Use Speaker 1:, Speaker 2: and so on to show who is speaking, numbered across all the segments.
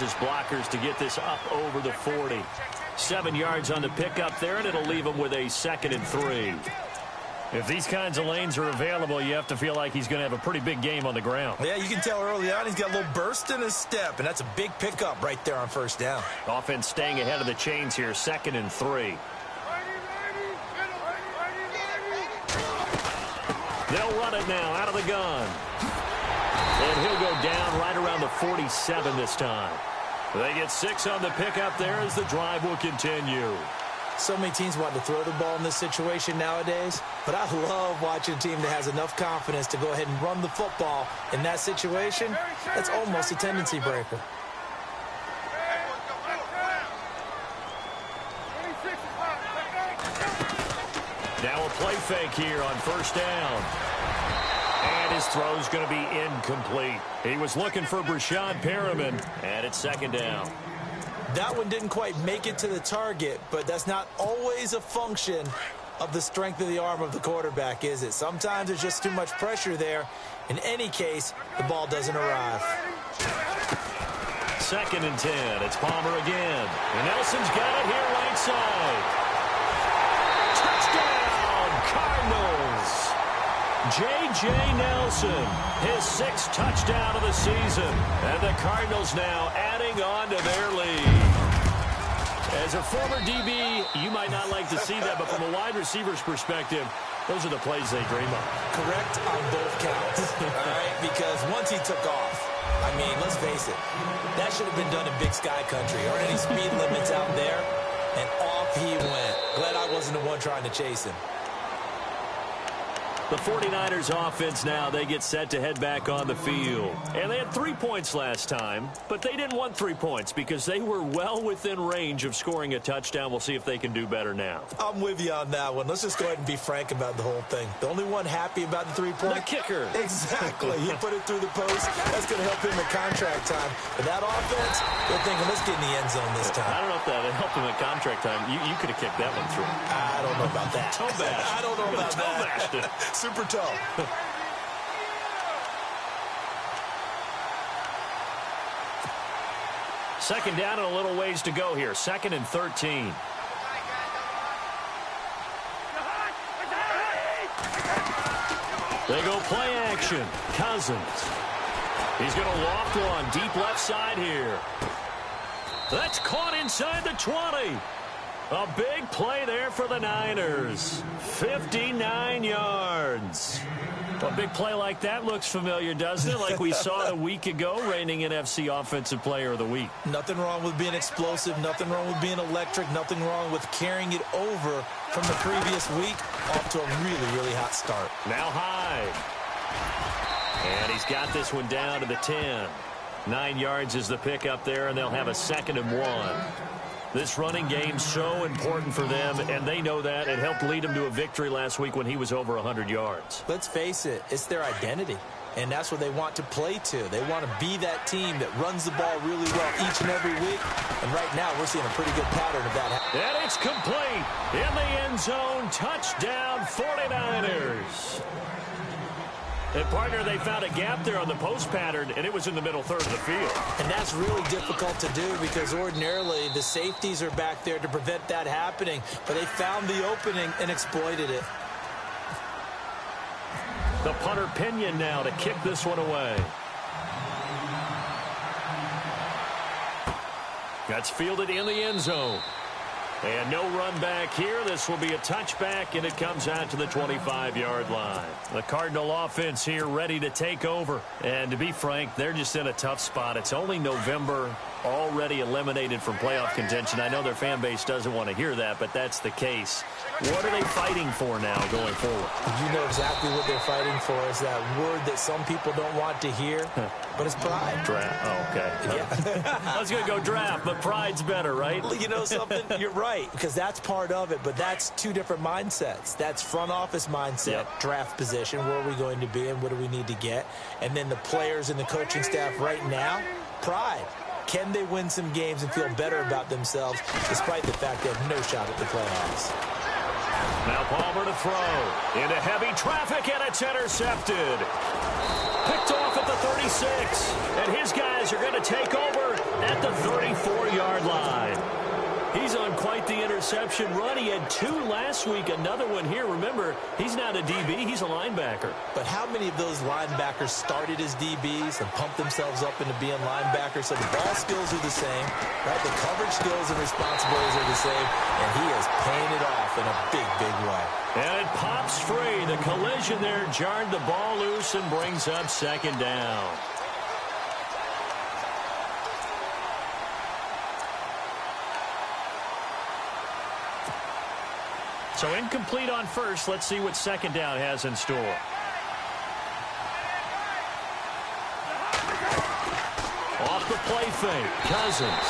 Speaker 1: his blockers to get this up over the 40. 7 yards on the pickup there, and it'll leave him with a 2nd and 3.
Speaker 2: If these kinds of lanes are available, you have to feel like he's going to have a pretty big game on the ground.
Speaker 3: Yeah, you can tell early on he's got a little burst in his step, and that's a big pickup right there on first down.
Speaker 2: Offense staying ahead of the chains here, 2nd and 3.
Speaker 1: They'll run it now out of the gun. And he'll go down right around the 47 this time. They get 6 on the pickup there as the drive will continue.
Speaker 3: So many teams want to throw the ball in this situation nowadays, but I love watching a team that has enough confidence to go ahead and run the football in that situation. That's almost a tendency breaker.
Speaker 1: Now a play fake here on first down. And his throw's going to be incomplete. He was looking for Brashad Perriman, and it's 2nd down.
Speaker 3: That one didn't quite make it to the target, but that's not always a function of the strength of the arm of the quarterback, is it? Sometimes there's just too much pressure there. In any case, the ball doesn't arrive.
Speaker 1: 2nd and 10. It's Palmer again. And Nelson's got it here right side. Touchdown, Cardinals. J.J. Nelson, his 6th touchdown of the season. And the Cardinals now adding on to their lead. As a former DB, you might not like to see that, but from a wide receiver's perspective, those are the plays they dream of.
Speaker 3: Correct on both counts, all right? Because once he took off, I mean, let's face it, that should have been done in Big Sky Country. Aren't any speed limits out there? And off he went. Glad I wasn't the one trying to chase him.
Speaker 1: The 49ers offense now, they get set to head back on the field. And they had 3 points last time, but they didn't want 3 points because they were well within range of scoring a touchdown. We'll see if they can do better now.
Speaker 3: I'm with you on that one. Let's just go ahead and be frank about the whole thing. The only one happy about the 3-point.
Speaker 1: The kicker.
Speaker 3: Exactly. He put it through the post. That's going to help him in contract time. But that offense, they're thinking, let's get in the end zone this time.
Speaker 1: I don't know if that helped him in contract time. You could have kicked that one through.
Speaker 3: I don't know about that.
Speaker 1: Toe bash.
Speaker 3: I don't know about
Speaker 1: toe bashed it.
Speaker 3: Super toe.
Speaker 1: Second down and a little ways to go here. 2nd and 13. They go play action. Cousins. He's going to loft one deep left side here. That's caught inside the 20. A big play there for the Niners. 59 yards. A big play like that looks familiar, doesn't it? Like we saw it a week ago, reigning NFC Offensive Player of the Week.
Speaker 3: Nothing wrong with being explosive. Nothing wrong with being electric. Nothing wrong with carrying it over from the previous week off to a really, really hot start.
Speaker 1: Now Hyde. And he's got this one down to the 10. 9 yards is the pickup there, and they'll have a 2nd and 1. This running game's so important for them, and they know that. It helped lead them to a victory last week when he was over 100 yards.
Speaker 3: Let's face it, it's their identity, and that's what they want to play to. They want to be that team that runs the ball really well each and every week, and right now we're seeing a pretty good pattern of that.
Speaker 1: And it's complete in the end zone. Touchdown, 49ers. And, partner, they found a gap there on the post pattern, and it was in the middle third of the field.
Speaker 3: And that's really difficult to do because ordinarily the safeties are back there to prevent that happening. But they found the opening and exploited it.
Speaker 1: The punter Pinion now to kick this one away. That's fielded in the end zone. And no run back here. This will be a touchback, and it comes out to the 25-yard line. The Cardinal offense here ready to take over. And to be frank, they're just in a tough spot. It's only November, already eliminated from playoff contention. I know their fan base doesn't want to hear that, but that's the case. What are they fighting for now going forward?
Speaker 3: You know exactly what they're fighting for. Is that word that some people don't want to hear, but it's pride.
Speaker 1: Draft. Oh, okay.
Speaker 3: Yeah.
Speaker 1: I was going to go draft, but pride's better, right?
Speaker 3: You know something? You're right, because that's part of it, but that's two different mindsets. That's front office mindset, draft position, where are we going to be and what do we need to get? And then the players and the coaching staff right now, pride. Can they win some games and feel better about themselves despite the fact they have no shot at the playoffs?
Speaker 1: Now Palmer to throw. Into heavy traffic, and it's intercepted. Picked off at the 36. And his guys are going to take over at the 34-yard line. He's on quite the interception run. He had 2 last week, another one here. Remember, he's not a DB, he's a linebacker.
Speaker 3: But how many of those linebackers started as DBs and pumped themselves up into being linebackers? So the ball skills are the same, right? The coverage skills and responsibilities are the same, and he is paying it off in a big, big way.
Speaker 1: And it pops free. The collision there jarred the ball loose and brings up second down. So incomplete on first. Let's see what second down has in store. Off the play fake. Cousins.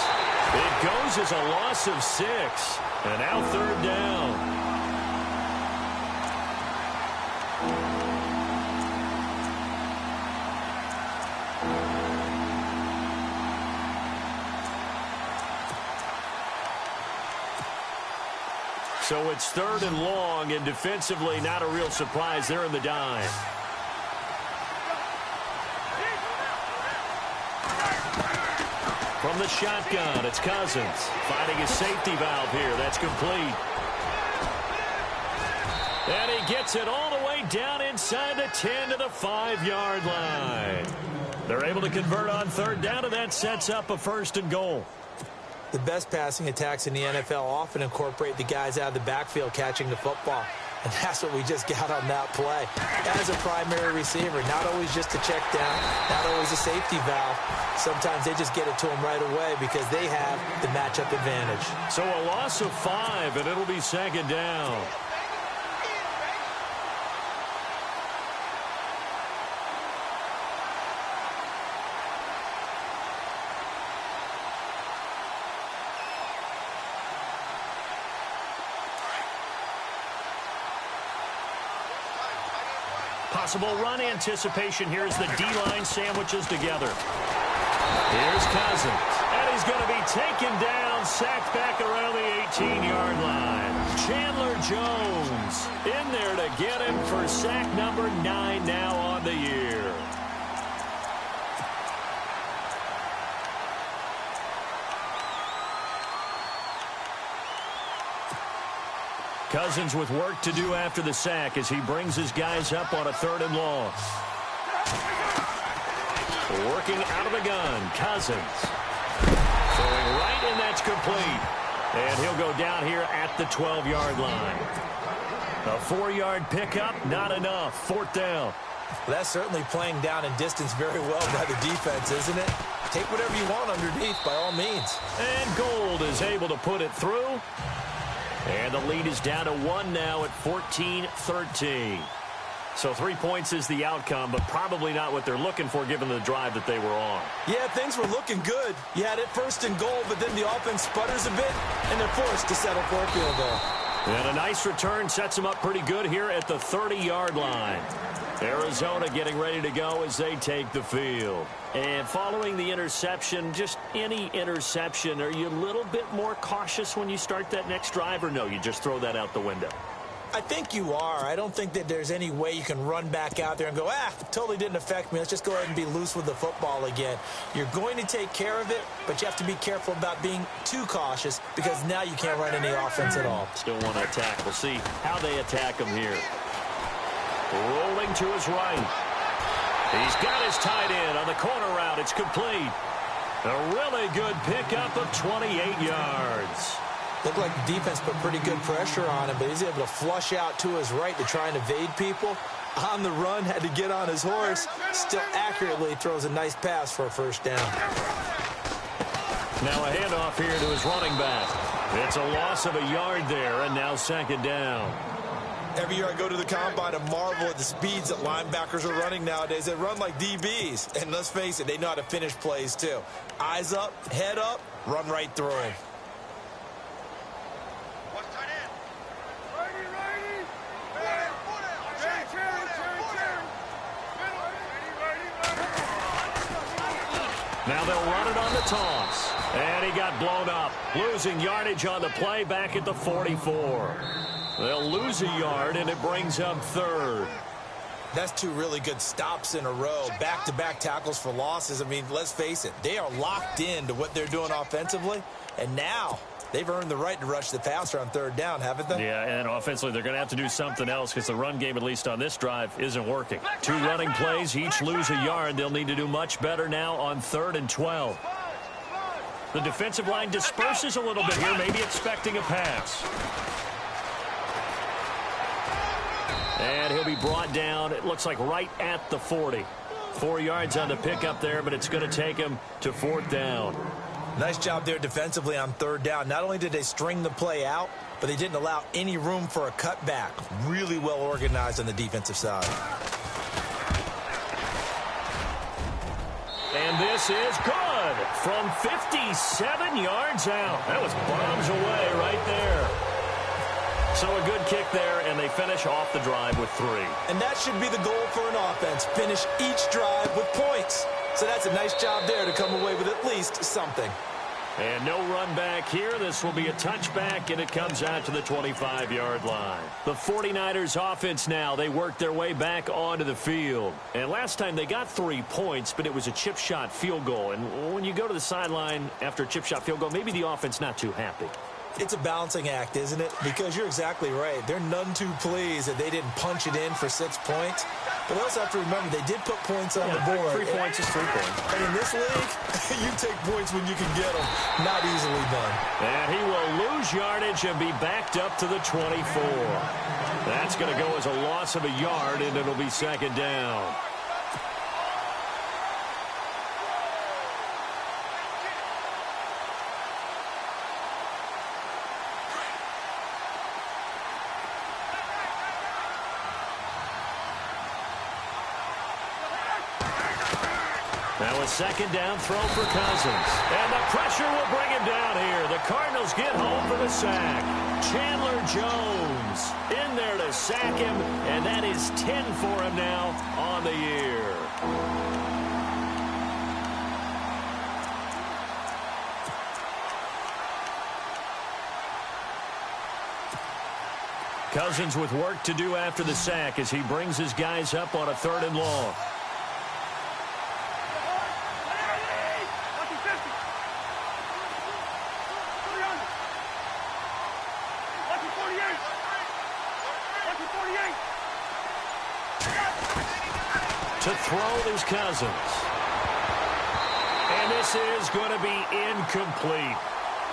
Speaker 1: It goes as a loss of 6. And now third down. So it's third and long, and defensively not a real surprise there in the dime. From the shotgun, it's Cousins. Finding his safety valve here. That's complete. And he gets it all the way down inside the 10 to the 5-yard line. They're able to convert on third down, and that sets up a first and goal.
Speaker 3: The best passing attacks in the NFL often incorporate the guys out of the backfield catching the football. And that's what we just got on that play. As a primary receiver, not always just a check down, not always a safety valve. Sometimes they just get it to him right away because they have the matchup advantage.
Speaker 1: So a loss of 5, and it'll be second down. Possible run anticipation here as the D-line sandwiches together. Here's Cousins. And he's going to be taken down, sacked back around the 18-yard line. Chandler Jones in there to get him for sack number 9 now on the year. Cousins with work to do after the sack as he brings his guys up on a third and long. Working out of the gun, Cousins. Throwing right, and that's complete. And he'll go down here at the 12-yard line. A 4-yard pickup, not enough. Fourth down.
Speaker 3: Well, that's certainly playing down and distance very well by the defense, isn't it? Take whatever you want underneath by all means.
Speaker 1: And Gold is able to put it through. And the lead is down to 1 now at 14-13. So 3 points is the outcome, but probably not what they're looking for given the drive that they were on.
Speaker 3: Yeah, things were looking good. You had it first and goal, but then the offense sputters a bit, and they're forced to settle for a field goal.
Speaker 1: And a nice return sets them up pretty good here at the 30-yard line. Arizona getting ready to go as they take the field. And following the interception, just any interception, are you a little bit more cautious when you start that next drive, or no, you just throw that out the window?
Speaker 3: I think you are. I don't think that there's any way you can run back out there and go, totally didn't affect me. Let's just go ahead and be loose with the football again. You're going to take care of it, but you have to be careful about being too cautious because now you can't run any offense at all.
Speaker 1: Still want to attack. We'll see how they attack him here. Rolling to his right. He's got his tight end on the corner route. It's complete. A really good pickup of 28 yards.
Speaker 3: Looked like the defense put pretty good pressure on him, but he's able to flush out to his right to try and evade people. On the run, had to get on his horse. Still accurately throws a nice pass for a first down.
Speaker 1: Now a handoff here to his running back. It's a loss of a yard there, and now second down.
Speaker 3: Every year I go to the combine and marvel at the speeds that linebackers are running nowadays. They run like DBs. And let's face it, they know how to finish plays too. Eyes up, head up, run right through them.
Speaker 1: Now they'll run it on the toss. And he got blown up. Losing yardage on the play back at the 44. They'll lose a yard, and it brings up third.
Speaker 3: That's two really good stops in a row, back-to-back tackles for losses. I mean, let's face it, they are locked into what they're doing offensively, and now they've earned the right to rush the passer on third down, haven't they?
Speaker 2: Yeah, and offensively, they're going to have to do something else because the run game, at least on this drive, isn't working. Two running plays, each lose a yard. They'll need to do much better now on 3rd and 12. The defensive line disperses a little bit here, maybe expecting a pass. And he'll be brought down, it looks like right at the 40. 4 yards on the pickup there, but it's going to take him to 4th down.
Speaker 3: Nice job there defensively on 3rd down. Not only did they string the play out, but they didn't allow any room for a cutback. Really well organized on the defensive side.
Speaker 1: And this is good from 57 yards out. That was bombs away right there. So a good kick there, and they finish off the drive with 3.
Speaker 3: And that should be the goal for an offense. Finish each drive with points. So that's a nice job there to come away with at least something.
Speaker 1: And no run back here. This will be a touchback, and it comes out to the 25-yard line.
Speaker 2: The 49ers offense now, they worked their way back onto the field. And last time they got 3 points, but it was a chip shot field goal. And when you go to the sideline after a chip shot field goal, maybe the offense not too happy.
Speaker 3: It's a balancing act, isn't it? Because you're exactly right. They're none too pleased that they didn't punch it in for 6 points. But they also have to remember they did put points on the board.
Speaker 2: 3 points is 3 points.
Speaker 3: And in this league, you take points when you can get them. Not easily done.
Speaker 1: And he will lose yardage and be backed up to the 24. That's going to go as a loss of a yard, and it'll be 2nd down. Now a 2nd down throw for Cousins. And the pressure will bring him down here. The Cardinals get home for the sack. Chandler Jones in there to sack him, and that is 10 for him now on the year. Cousins with work to do after the sack as he brings his guys up on a 3rd and long. To throw is Cousins. And this is going to be incomplete.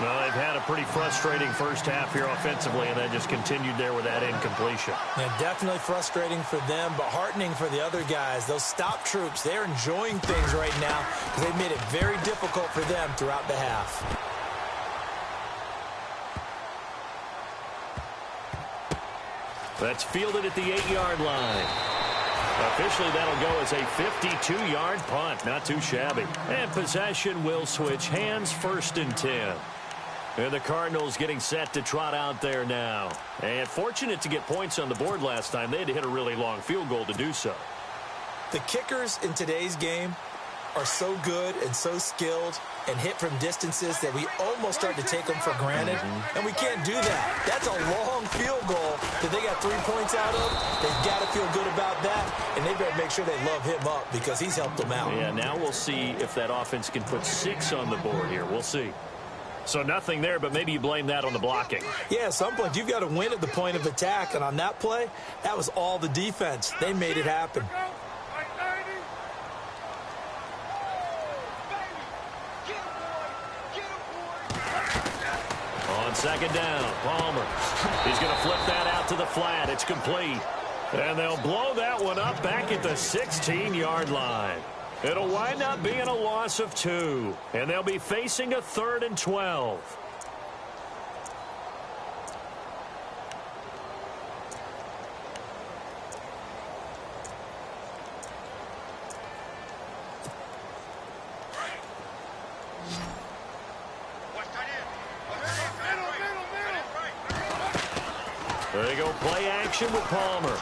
Speaker 1: Well, they've had a pretty frustrating first half here offensively, and then just continued there with that incompletion.
Speaker 3: Yeah, definitely frustrating for them, but heartening for the other guys. Those stop troops, they're enjoying things right now because they've made it very difficult for them throughout the half.
Speaker 1: That's fielded at the 8-yard line. Officially, that'll go as a 52-yard punt. Not too shabby. And possession will switch hands, 1st and 10. And the Cardinals getting set to trot out there now. And fortunate to get points on the board last time. They had to hit a really long field goal to do so.
Speaker 3: The kickers in today's game are so good and so skilled and hit from distances that we almost start to take them for granted. And we can't do that. That's a long field goal that they got 3 points out of. They've got to feel good about that, and they better make sure they love him up because he's helped them out.
Speaker 1: Yeah, now we'll see if that offense can put 6 on the board here. We'll see. So nothing there, but maybe you blame that on the blocking.
Speaker 3: Yeah, at some point, you've got to win at the point of attack, and on that play, that was all the defense. They made it happen. On 2nd down, Palmer. He's going to flip that out to the flat. It's complete. And they'll blow that one up back at the 16-yard line. It'll wind up being a loss of 2. And they'll be facing a 3rd and 12. There they go, play action with Palmer.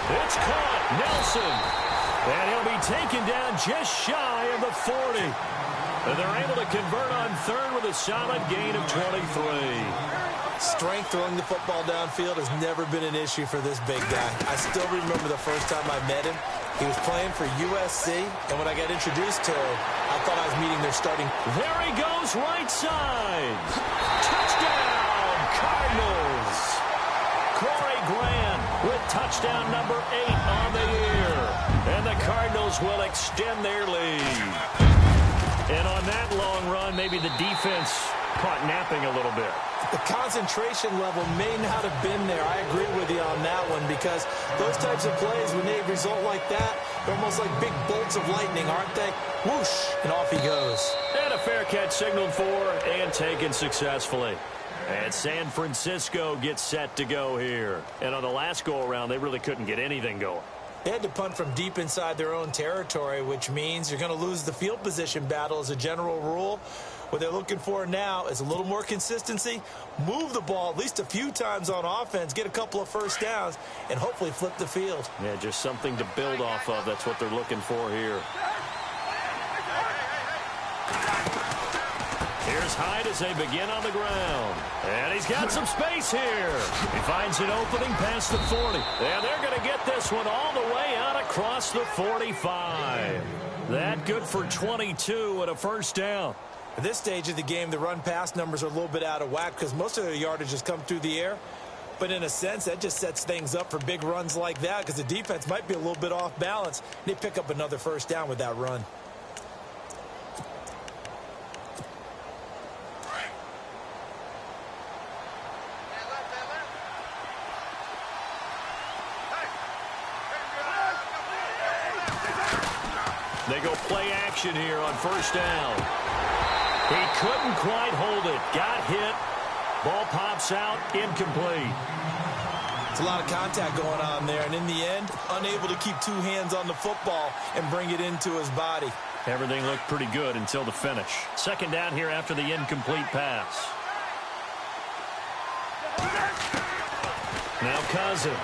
Speaker 3: It's caught, Nelson. And he'll be taken down just shy of the 40. And they're able to convert on 3rd with a solid gain of 23. Strength throwing the football downfield has never been an issue for this big guy. I still remember the first time I met him. He was playing for USC, and when I got introduced to him, I thought I was meeting their starting.
Speaker 2: There he goes, right side. Touchdown, Cardinals. Corey Grant with touchdown number 8 on the year. And the Cardinals will extend their lead. And on that long run, maybe the defense caught napping a little bit.
Speaker 3: The concentration level may not have been there. I agree with you on that one, because those types of plays, when they result like that, they're almost like big bolts of lightning, aren't they? Whoosh, and off he goes.
Speaker 2: And a fair catch signaled for and taken successfully. And San Francisco gets set to go here. And on the last go-around, they really couldn't get anything going.
Speaker 3: They had to punt from deep inside their own territory, which means you're going to lose the field position battle as a general rule. What they're looking for now is a little more consistency, move the ball at least a few times on offense, get a couple of first downs, and hopefully flip the field.
Speaker 2: Yeah, just something to build off of. That's what they're looking for here. Here's Hyde as they begin on the ground. And he's got some space here. He finds an opening past the 40. And they're going to get this one all the way out across the 45. That good for 22 and a first down.
Speaker 3: At this stage of the game, the run-pass numbers are a little bit out of whack because most of their yardage has come through the air. But in a sense, that just sets things up for big runs like that because the defense might be a little bit off balance. They pick up another first down with that run.
Speaker 2: They go play action here on first down. He couldn't quite hold it. Got hit. Ball pops out. Incomplete.
Speaker 3: It's a lot of contact going on there, and in the end, unable to keep two hands on the football and bring it into his body.
Speaker 2: Everything looked pretty good until the finish. Second down here after the incomplete pass. Now Cousins.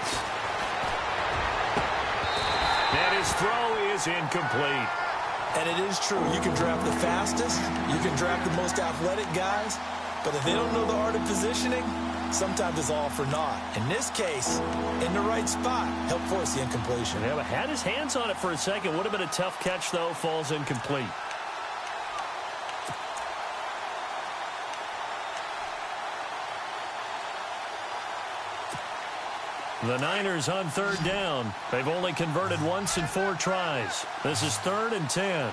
Speaker 2: And his throw is incomplete.
Speaker 3: And it is true. You can draft the fastest. You can draft the most athletic guys. But if they don't know the art of positioning, sometimes it's all for naught. In this case, in the right spot, helped force the incompletion.
Speaker 2: Yeah, but had his hands on it for a second. Would have been a tough catch, though. Falls incomplete. The Niners on third down. They've only converted once in 4 tries. This is 3rd and 10.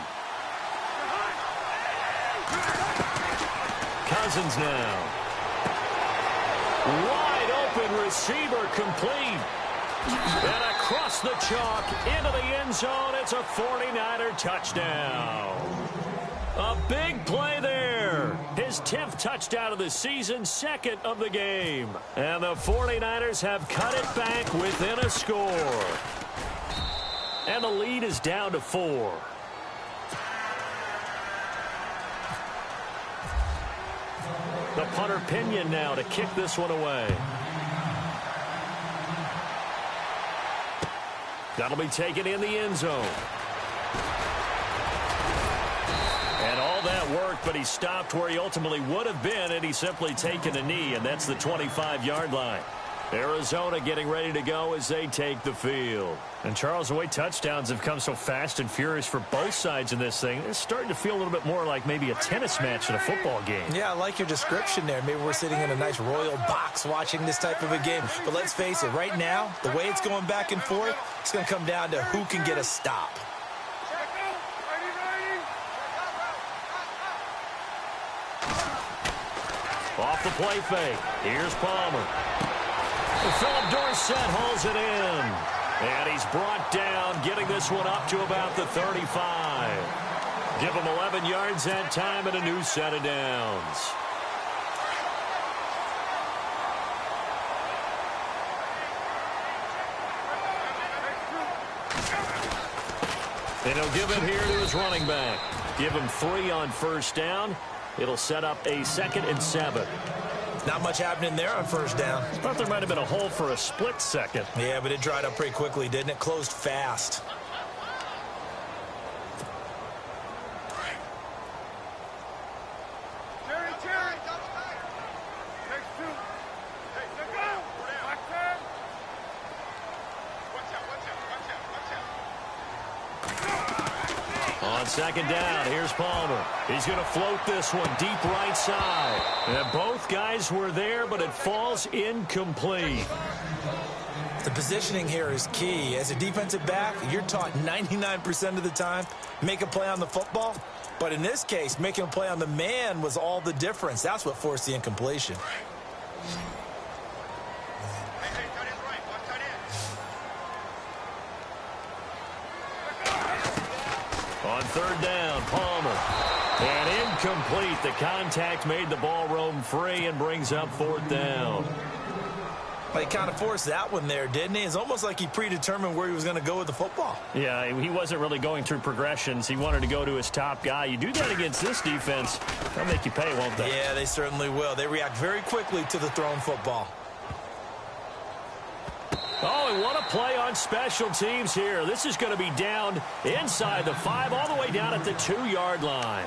Speaker 2: Cousins now. Wide open receiver complete. And across the chalk into the end zone. It's a 49er touchdown. A big play there. His 10th touchdown of the season, 2nd of the game. And the 49ers have cut it back within a score. And the lead is down to 4. The punter Pinion now to kick this one away. That'll be taken in the end zone. And all that worked, but he stopped where he ultimately would have been, and he's simply taken a knee, and that's the 25-yard line. Arizona getting ready to go as they take the field. And, Charles, the way touchdowns have come so fast and furious for both sides in this thing, it's starting to feel a little bit more like maybe a tennis match in a football game.
Speaker 3: Yeah, I like your description there. Maybe we're sitting in a nice royal box watching this type of a game. But let's face it, right now, the way it's going back and forth, it's going to come down to who can get a stop.
Speaker 2: Off the play fake. Here's Palmer. Philip Dorsett hauls it in. And he's brought down, getting this one up to about the 35. Give him 11 yards that time and a new set of downs. And he'll give it here to his running back. Give him 3 on first down. It'll set up a 2nd and 7.
Speaker 3: Not much happening there on first down.
Speaker 2: Thought there might have been a hole for a split second.
Speaker 3: Yeah, but it dried up pretty quickly, didn't it? Closed fast.
Speaker 1: On second down, here's Palmer. He's going to float this one deep right side. And both guys were there, but it falls incomplete.
Speaker 3: The positioning here is key. As a defensive back, you're taught 99% of the time, make a play on the football. But in this case, making a play on the man was all the difference. That's what forced the incompletion.
Speaker 1: On third down, Palmer. And incomplete. The contact made the ball roam free and brings up fourth down.
Speaker 3: He kind of forced that one there, didn't he? It's almost like he predetermined where he was going to go with the football.
Speaker 2: Yeah, he wasn't really going through progressions. He wanted to go to his top guy. You do that against this defense, they'll make you pay, won't they?
Speaker 3: Yeah, they certainly will. They react very quickly to the thrown football.
Speaker 1: Oh, and what a play on special teams here. This is going to be down inside the 5, all the way down at the 2-yard line.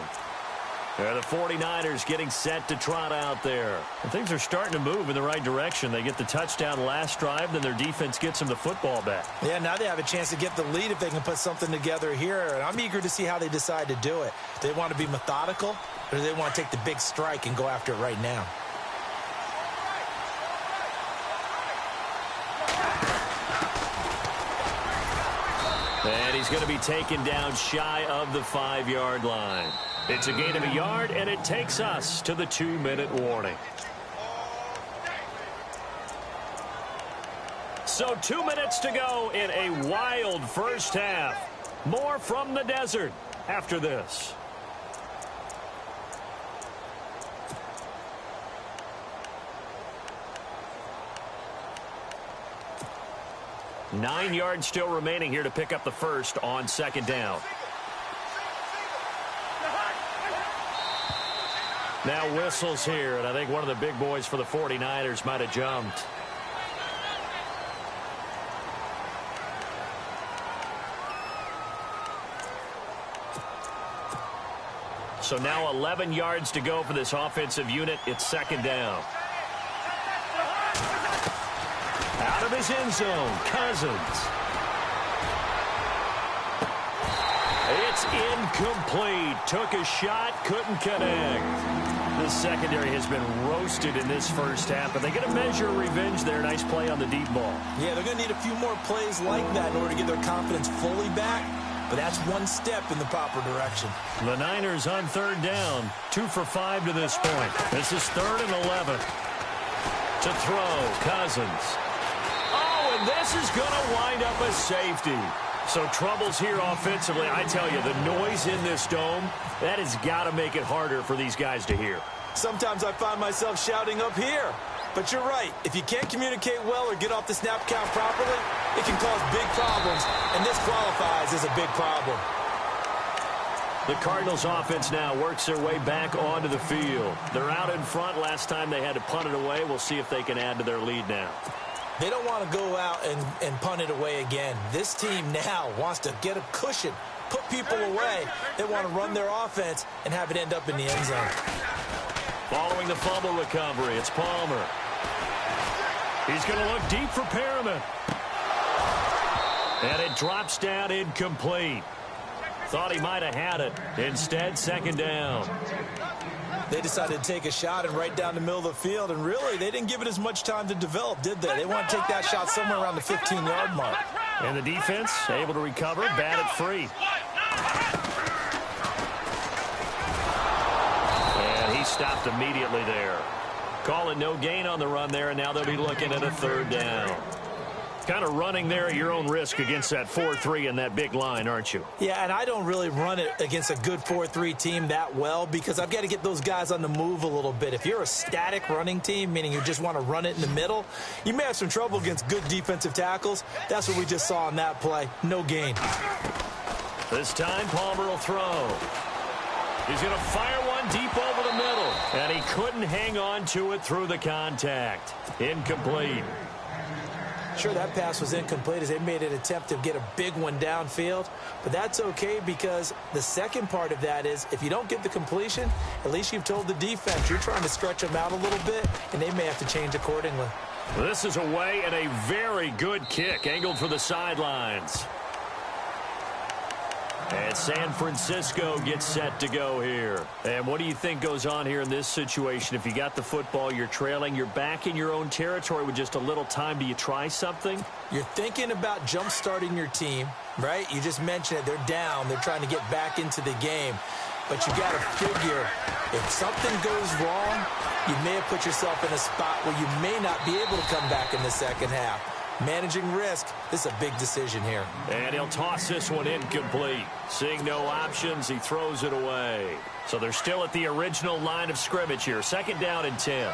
Speaker 1: There, the 49ers getting set to trot out there.
Speaker 2: And things are starting to move in the right direction. They get the touchdown last drive, then their defense gets them the football back.
Speaker 3: Yeah, now they have a chance to get the lead if they can put something together here. And I'm eager to see how they decide to do it. Do they want to be methodical, or do they want to take the big strike and go after it right now?
Speaker 1: And he's going to be taken down shy of the 5-yard line. It's a gain of a yard, and it takes us to the 2-minute warning. So 2 minutes to go in a wild first half. More from the desert after this. Nine yards still remaining here to pick up the first on second down. Now whistles here, and I think one of the big boys for the 49ers might have jumped. So now 11 yards to go for this offensive unit. It's second down. Out of his end zone, Cousins. It's incomplete. Took a shot, couldn't connect. The secondary has been roasted in this first half, but they get a measure of revenge there. Nice play on the deep ball.
Speaker 3: Yeah, they're going to need a few more plays like that in order to get their confidence fully back, but that's one step in the proper direction.
Speaker 1: The Niners on third down, 2 for 5 to this point. This is 3rd and 11. To throw, Cousins. Oh, and this is going to wind up a safety. So troubles here offensively. I tell you, the noise in this dome, that has got to make it harder for these guys to hear.
Speaker 3: Sometimes I find myself shouting up here. But you're right. If you can't communicate well or get off the snap count properly, it can cause big problems, and this qualifies as a big problem.
Speaker 1: The Cardinals offense now works their way back onto the field. They're out in front. Last time they had to punt it away. We'll see if they can add to their lead now.
Speaker 3: They don't want to go out and punt it away again. This team now wants to get a cushion, put people away. They want to run their offense and have it end up in the end zone.
Speaker 1: Following the fumble recovery, it's Palmer. He's going to look deep for Perriman. And it drops down incomplete. Thought he might have had it. Instead, second down.
Speaker 3: They decided to take a shot and right down the middle of the field, and really, they didn't give it as much time to develop, did they? They want to take that shot somewhere around the 15-yard mark.
Speaker 1: And the defense able to recover, bat it free. And he stopped immediately there. Call it no gain on the run there, and now they'll be looking at a third down. Kind of running there at your own risk against that 4-3 and that big line, aren't you?
Speaker 3: Yeah, and I don't really run it against a good 4-3 team that well because I've got to get those guys on the move a little bit. If you're a static running team, meaning you just want to run it in the middle, you may have some trouble against good defensive tackles. That's what we just saw on that play. No gain.
Speaker 1: This time, Palmer will throw. He's going to fire one deep over the middle, and he couldn't hang on to it through the contact. Incomplete.
Speaker 3: Sure, that pass was incomplete as they made an attempt to get a big one downfield, but that's okay because the second part of that is if you don't get the completion, at least you've told the defense you're trying to stretch them out a little bit, and they may have to change accordingly.
Speaker 1: This is away and a very good kick angled for the sidelines. And San Francisco gets set to go here. And what do you think goes on here in this situation? If you got the football, you're trailing, you're back in your own territory with just a little time. Do you try something?
Speaker 3: You're thinking about jump-starting your team, right? You just mentioned it. They're down. They're trying to get back into the game. But you got to figure, if something goes wrong, you may have put yourself in a spot where you may not be able to come back in the second half. Managing risk, this is a big decision here.
Speaker 1: And he'll toss this one incomplete. Seeing no options, he throws it away. So they're still at the original line of scrimmage here. Second down and 10.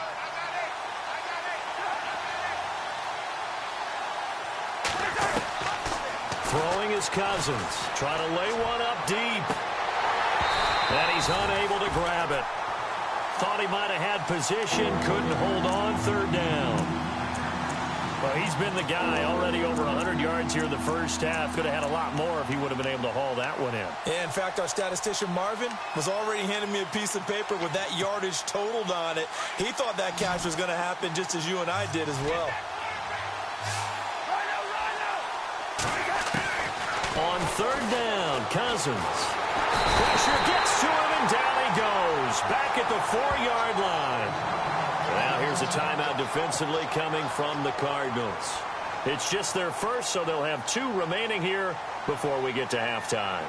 Speaker 1: Throwing is Cousins. Trying to lay one up deep. And he's unable to grab it. Thought he might have had position. Couldn't hold on. Third down. Well, he's been the guy already over 100 yards here in the first half. Could have had a lot more if he would have been able to haul that one in.
Speaker 3: Yeah, in fact, our statistician Marvin was already handing me a piece of paper with that yardage totaled on it. He thought that catch was going to happen just as you and I did as well.
Speaker 1: On third down, Cousins. Pressure gets to him, and down he goes. Back at the 4-yard line. Now here's a timeout defensively coming from the Cardinals. It's just their first, so they'll have 2 remaining here before we get to halftime.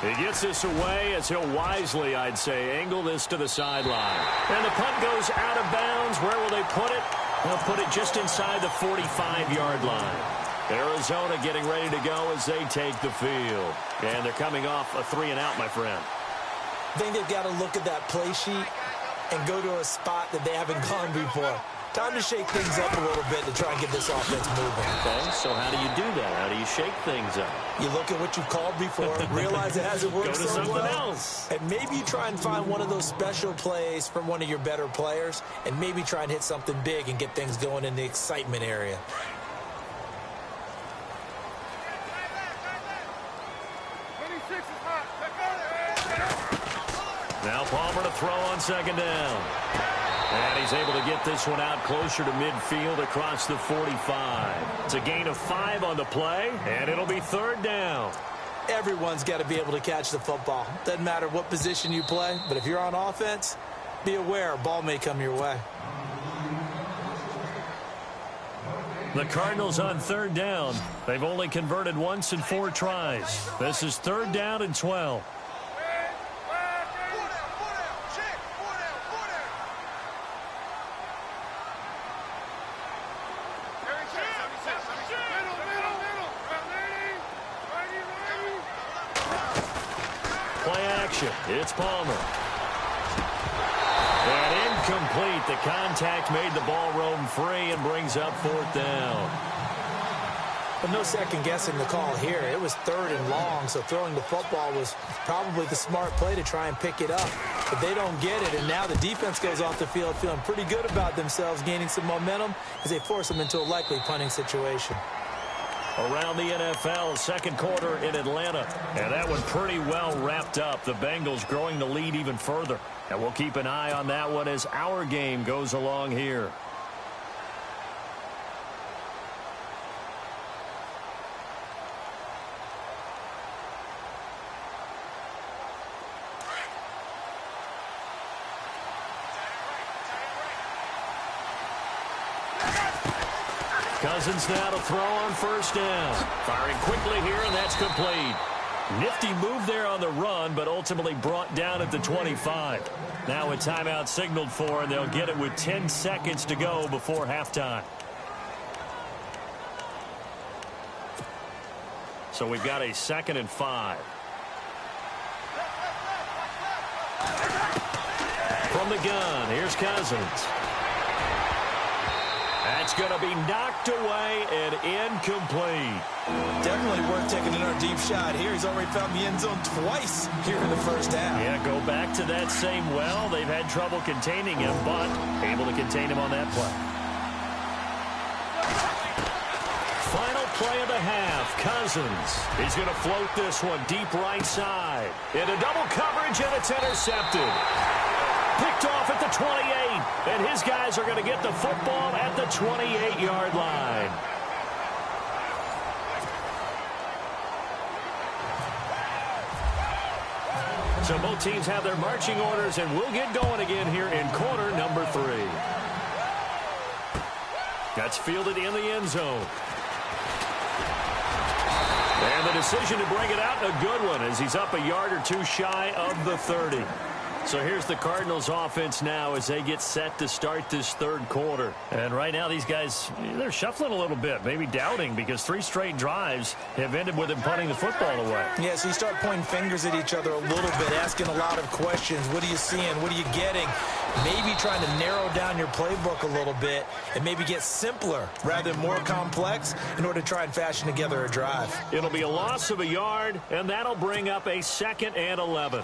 Speaker 1: He gets this away as he'll wisely, I'd say, angle this to the sideline. And the punt goes out of bounds. Where will they put it? They'll put it just inside the 45-yard line. Arizona getting ready to go as they take the field. And they're coming off a 3-and-out, my friend.
Speaker 3: I think they've got to look at that play sheet and go to a spot that they haven't gone before. Time to shake things up a little bit to try and get this offense moving.
Speaker 1: Okay, so how do you do that? How do you shake things up?
Speaker 3: You look at what you've called before, realize it hasn't worked
Speaker 1: Go to
Speaker 3: so
Speaker 1: something
Speaker 3: well,
Speaker 1: else.
Speaker 3: and maybe you try and find one of those special plays from one of your better players, and maybe try and hit something big and get things going in the excitement area.
Speaker 1: Now Palmer to throw on second down. And he's able to get this one out closer to midfield across the 45. It's a gain of 5 on the play, and it'll be third down.
Speaker 3: Everyone's got to be able to catch the football. Doesn't matter what position you play, but if you're on offense, be aware a ball may come your way.
Speaker 1: The Cardinals on third down. They've only converted once in 4 tries. This is third down and 12. Play action. It's Palmer. And incomplete. The contact made the ball roam free and brings up fourth down.
Speaker 3: But no second guessing the call here. It was third and long, so throwing the football was probably the smart play to try and pick it up. But they don't get it, and now the defense goes off the field feeling pretty good about themselves, gaining some momentum as they force them into a likely punting situation.
Speaker 1: Around the NFL, second quarter in Atlanta. And that one pretty well wrapped up. The Bengals growing the lead even further. And we'll keep an eye on that one as our game goes along here. Cousins now to throw on first down. Firing quickly here, and that's complete. Nifty move there on the run, but ultimately brought down at the 25. Now a timeout signaled for, and they'll get it with 10 seconds to go before halftime. So we've got a 2nd and 5. From the gun, here's Cousins. That's going to be knocked away and incomplete.
Speaker 3: Definitely worth taking another deep shot here. He's already found the end zone twice here in the first half.
Speaker 1: Yeah, go back to that same well. They've had trouble containing him, but able to contain him on that play. Final play of the half. Cousins. He's going to float this one deep right side. Into double coverage, and it's intercepted. Picked off at the 28. And his guys are going to get the football at the 28-yard line. So both teams have their marching orders, and we'll get going again here in quarter number 3. That's fielded in the end zone. And the decision to bring it out, a good one, as he's up a yard or two shy of the 30. So here's the Cardinals offense now as they get set to start this third quarter. And right now these guys, they're shuffling a little bit, maybe doubting, because 3 straight drives have ended with them punting the football away.
Speaker 3: Yeah, so you start pointing fingers at each other a little bit, asking a lot of questions. What are you seeing? What are you getting? Maybe trying to narrow down your playbook a little bit and maybe get simpler rather than more complex in order to try and fashion together a drive.
Speaker 1: It'll be a loss of a yard, and that'll bring up a 2nd and 11.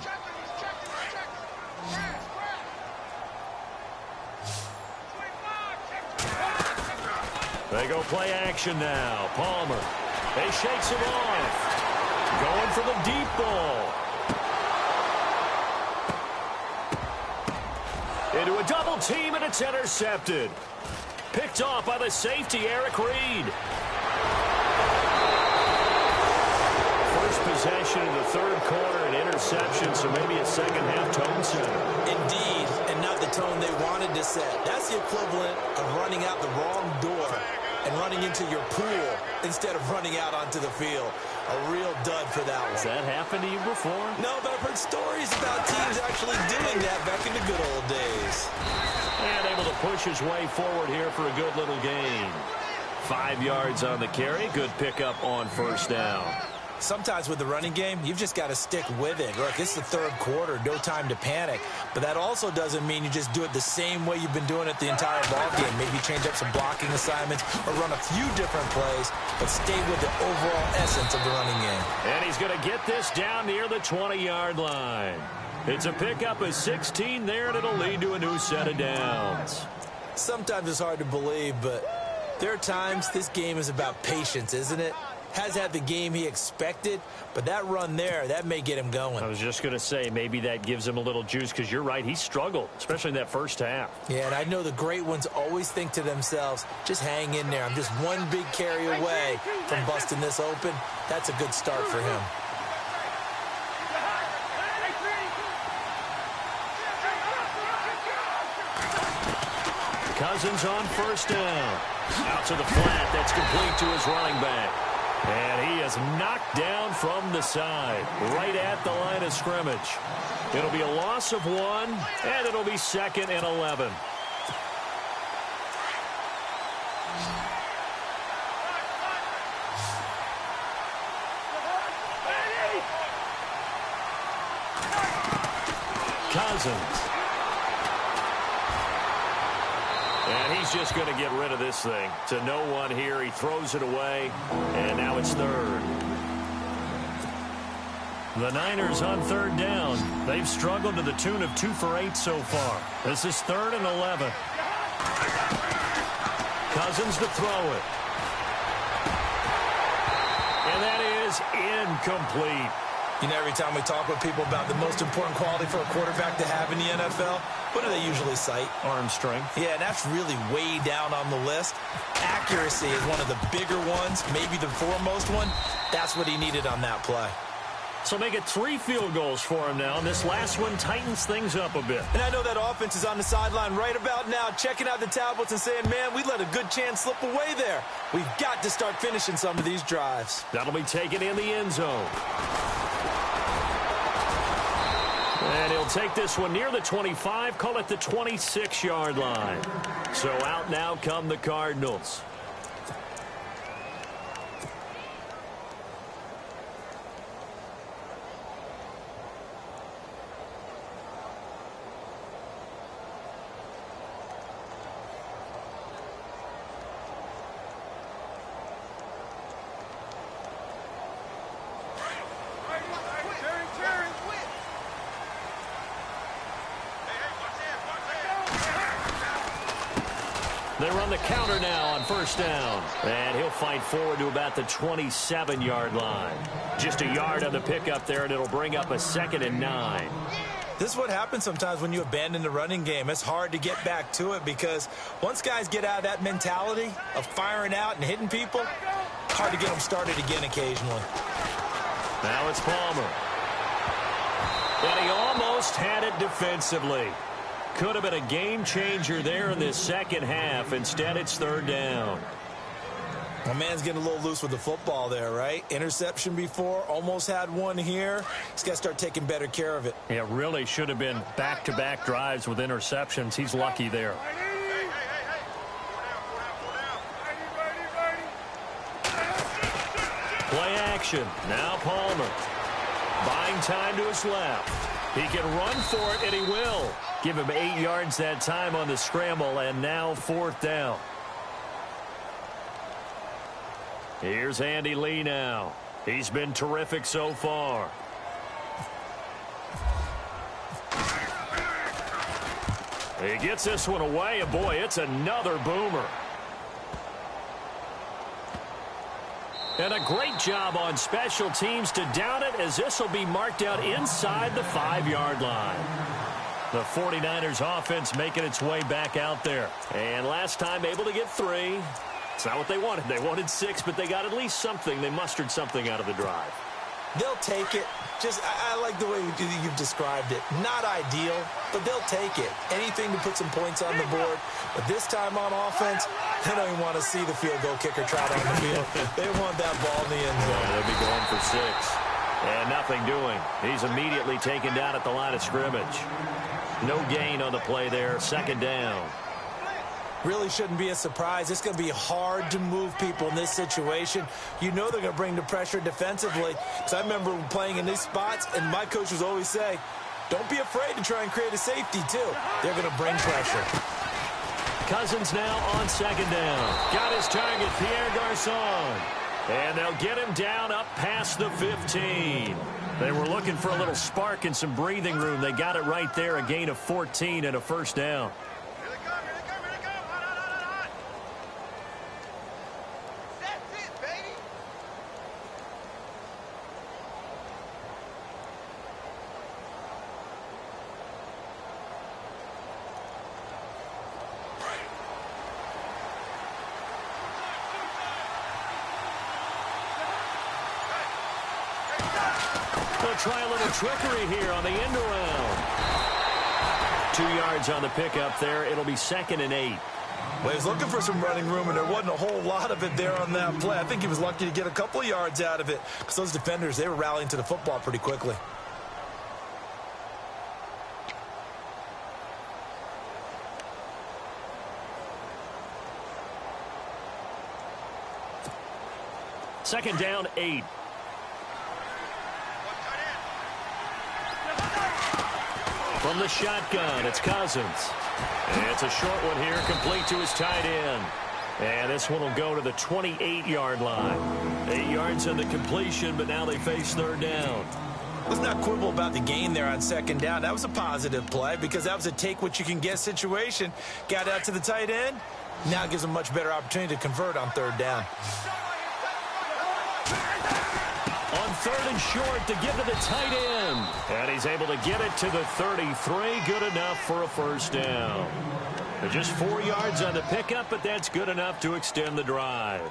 Speaker 1: They go play action now. Palmer. They shakes him off. Going for the deep ball. Into a double team, and it's intercepted. Picked off by the safety, Eric Reed. First possession in the third quarter, an interception, so maybe a second-half tone setter.
Speaker 3: Indeed, and not the tone they wanted to set. That's the equivalent of running out the wrong door and running into your pool instead of running out onto the field. A real dud for that one.
Speaker 1: Has that happened to you before?
Speaker 3: No, but I've heard stories about teams actually doing that back in the good old days.
Speaker 1: And able to push his way forward here for a good little gain. 5 yards on the carry. Good pickup on first down.
Speaker 3: Sometimes with the running game, you've just got to stick with it. Look, it's the third quarter, no time to panic. But that also doesn't mean you just do it the same way you've been doing it the entire ball game. Maybe change up some blocking assignments or run a few different plays, but stay with the overall essence of the running game.
Speaker 1: And he's going to get this down near the 20-yard line. It's a pickup of 16 there, and it'll lead to a new set of downs.
Speaker 3: Sometimes it's hard to believe, but there are times this game is about patience, isn't it? Has had the game he expected, but that run there, that may get him going.
Speaker 1: I was just going to say, maybe that gives him a little juice, because you're right, he struggled, especially in that first half.
Speaker 3: Yeah, and I know the great ones always think to themselves, just hang in there. I'm just one big carry away from busting this open. That's a good start for him.
Speaker 1: Cousins on first down. Out to the flat. That's complete to his running back. And he is knocked down from the side, right at the line of scrimmage. It'll be a loss of 1, and it'll be 2nd and 11. Cousins. And he's just going to get rid of this thing. To no one here. He throws it away. And now it's 3rd. The Niners on 3rd down. They've struggled to the tune of 2 for 8 so far. This is 3rd and 11. Cousins to throw it. And that is incomplete.
Speaker 3: You know, every time we talk with people about the most important quality for a quarterback to have in the NFL, what do they usually cite?
Speaker 1: Arm strength.
Speaker 3: Yeah, and that's really way down on the list. Accuracy is one of the bigger ones, maybe the foremost one. That's what he needed on that play.
Speaker 1: So make it 3 field goals for him now, and this last one tightens things up a bit.
Speaker 3: And I know that offense is on the sideline right about now, checking out the tablets and saying, man, we let a good chance slip away there. We've got to start finishing some of these drives.
Speaker 1: That'll be taken in the end zone. And he'll take this one near the 25, call it the 26-yard line. So out now come the Cardinals. They run the counter now on first down. And he'll fight forward to about the 27-yard line. Just a yard on the pickup there, and it'll bring up a 2nd and 9.
Speaker 3: This is what happens sometimes when you abandon the running game. It's hard to get back to it because once guys get out of that mentality of firing out and hitting people, it's hard to get them started again occasionally.
Speaker 1: Now it's Palmer. And he almost had it defensively. Could have been a game changer there in this second half. Instead, it's third down.
Speaker 3: My man's getting a little loose with the football there, right? Interception before, almost had one here. He's got to start taking better care of it.
Speaker 1: Yeah, really should have been back-to-back drives with interceptions. He's lucky there. Play action. Now Palmer. Buying time to his left. He can run for it, and he will. Give him 8 yards that time on the scramble, and now fourth down. Here's Andy Lee now. He's been terrific so far. He gets this one away, and boy, it's another boomer. And a great job on special teams to down it, as this will be marked out inside the 5-yard line. The 49ers offense making its way back out there. And last time able to get 3. It's not what they wanted. They wanted 6, but they got at least something. They mustered something out of the drive.
Speaker 3: They'll take it. I like the way you've described it. Not ideal, but they'll take it. Anything to put some points on the board. But this time on offense, they don't even want to see the field goal kicker trot on the field. They want that ball in the end zone.
Speaker 1: Yeah, they'll be going for 6. And nothing doing. He's immediately taken down at the line of scrimmage. No gain on the play there. Second down.
Speaker 3: Really shouldn't be a surprise. It's going to be hard to move people in this situation. You know they're going to bring the pressure defensively. Because I remember playing in these spots, and my coaches always say, don't be afraid to try and create a safety, too. They're going to bring pressure.
Speaker 1: Cousins now on second down. Got his target, Pierre Garçon. And they'll get him down up past the 15. They were looking for a little spark and some breathing room. They got it right there, a gain of 14 and a first down. They'll try a little trickery here on the end around. 2 yards on the pickup there. It'll be 2nd and 8.
Speaker 3: Well, he was looking for some running room, and there wasn't a whole lot of it there on that play. I think he was lucky to get a couple of yards out of it because those defenders, they were rallying to the football pretty quickly.
Speaker 1: Second down, 8. From the shotgun, it's Cousins. And it's a short one here, complete to his tight end. And this one will go to the 28-yard line. 8 yards on the completion, but now they face third down.
Speaker 3: Let's not quibble about the gain there on second down. That was a positive play because that was a take-what-you-can-get situation. Got out to the tight end. Now it gives them a much better opportunity to convert on third down.
Speaker 1: On third and short to get to the tight end. And he's able to get it to the 33. Good enough for a first down. They're just 4 yards on the pickup, but that's good enough to extend the drive.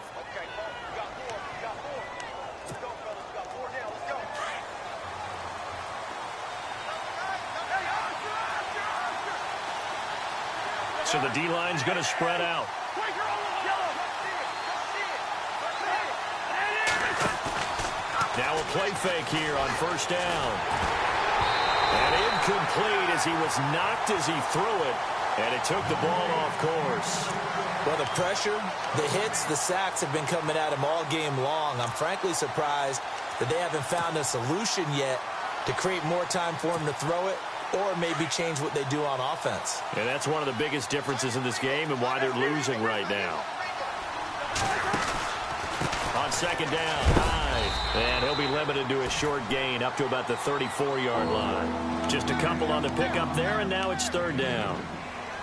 Speaker 1: So the D-line's going to spread out. Now a play fake here on first down. And incomplete as he was knocked as he threw it. And it took the ball off course.
Speaker 3: Well, the pressure, the hits, the sacks have been coming at him all game long. I'm frankly surprised that they haven't found a solution yet to create more time for him to throw it or maybe change what they do on offense.
Speaker 1: And that's one of the biggest differences in this game and why they're losing right now. On second down, Hyde. And he'll be limited to a short gain up to about the 34-yard line. Just a couple on the pickup there, and now it's third down.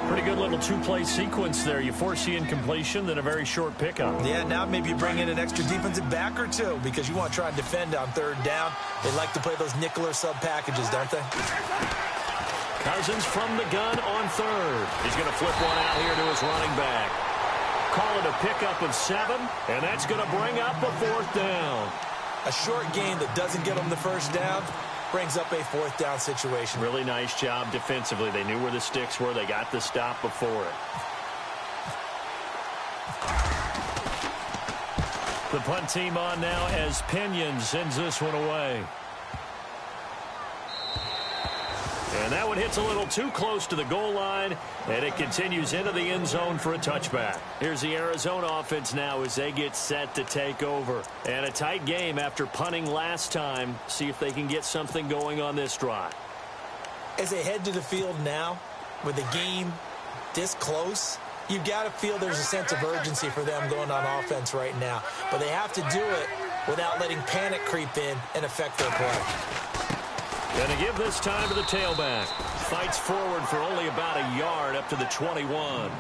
Speaker 1: Pretty good little two-play sequence there. You force the incompletion, then a very short pickup.
Speaker 3: Yeah, now maybe you bring in an extra defensive back or two because you want to try and defend on third down. They like to play those nickel or sub packages, don't they?
Speaker 1: Cousins from the gun on third. He's going to flip one out here to his running back. Call it a pickup of 7, and that's going to bring up a 4th down.
Speaker 3: A short gain that doesn't get them the first down brings up a 4th down situation.
Speaker 1: Really nice job defensively. They knew where the sticks were. They got the stop before it. The punt team on now as Pinion sends this one away. And that one hits a little too close to the goal line, and it continues into the end zone for a touchback. Here's the Arizona offense now as they get set to take over. And a tight game after punting last time. See if they can get something going on this drive.
Speaker 3: As they head to the field now, with the game this close, you've got to feel there's a sense of urgency for them going on offense right now. But they have to do it without letting panic creep in and affect their play.
Speaker 1: Going to give this time to the tailback. Fights forward for only about a yard up to the 21.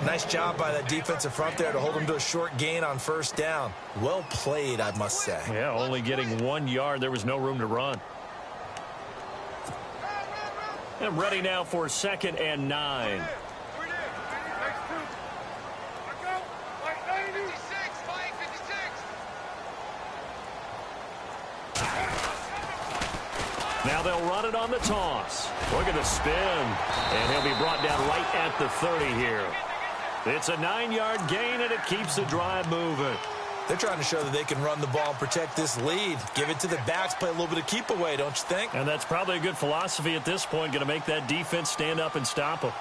Speaker 3: Nice job by that defensive front there to hold them to a short gain on first down. Well played, I must say.
Speaker 1: Yeah, only getting 1 yard. There was no room to run. And ready now for 2nd and 9. Now they'll run it on the toss. Look at the spin. And he'll be brought down right at the 30 here. It's a 9-yard gain, and it keeps the drive moving.
Speaker 3: They're trying to show that they can run the ball and protect this lead. Give it to the backs, play a little bit of keep away, don't you think?
Speaker 1: And that's probably a good philosophy at this point. Going to make that defense stand up and stop them.